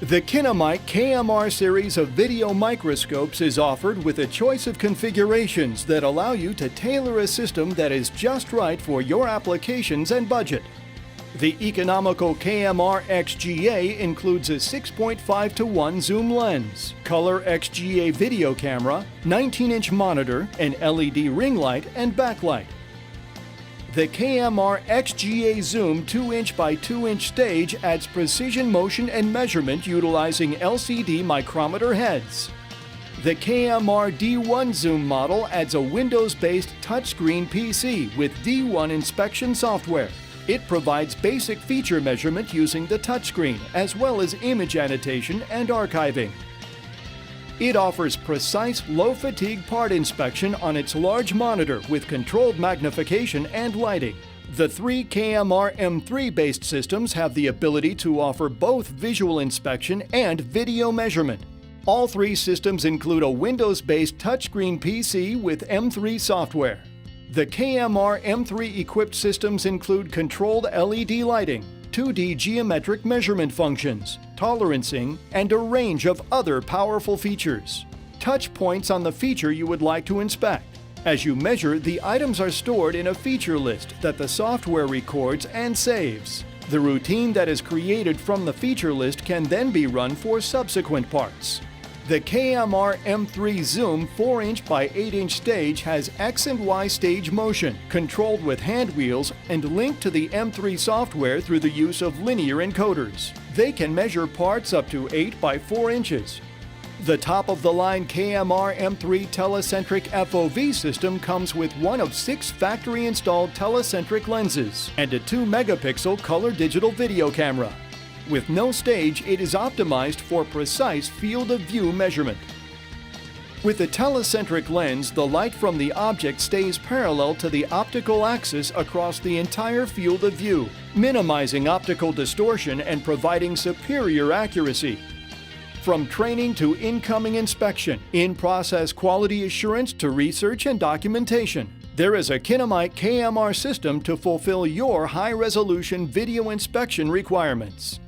The KineMic KMR series of video microscopes is offered with a choice of configurations that allow you to tailor a system that is just right for your applications and budget. The economical KMR XGA includes a 6.5:1 zoom lens, color XGA video camera, 19-inch monitor, an LED ring light, and backlight. The KMR XGA Zoom 2-inch by 2-inch stage adds precision motion and measurement utilizing LCD micrometer heads. The KMR D1 Zoom model adds a Windows-based touchscreen PC with D1 inspection software. It provides basic feature measurement using the touchscreen, as well as image annotation and archiving. It offers precise, low-fatigue part inspection on its large monitor with controlled magnification and lighting. The three KMR M3-based systems have the ability to offer both visual inspection and video measurement. All three systems include a Windows-based touchscreen PC with M3 software. The KMR M3-equipped systems include controlled LED lighting, 2D geometric measurement functions, tolerancing, and a range of other powerful features. Touch points on the feature you would like to inspect. As you measure, the items are stored in a feature list that the software records and saves. The routine that is created from the feature list can then be run for subsequent parts. The KMR M3 Zoom 4-inch by 8-inch stage has X and Y stage motion, controlled with hand wheels and linked to the M3 software through the use of linear encoders. They can measure parts up to 8 by 4 inches. The top-of-the-line KMR M3 telecentric FOV system comes with one of 6 factory-installed telecentric lenses and a 2-megapixel color digital video camera. With no stage, it is optimized for precise field of view measurement. With the telecentric lens, the light from the object stays parallel to the optical axis across the entire field of view, minimizing optical distortion and providing superior accuracy. From training to incoming inspection, in-process quality assurance to research and documentation, there is a KineMic KMR system to fulfill your high-resolution video inspection requirements.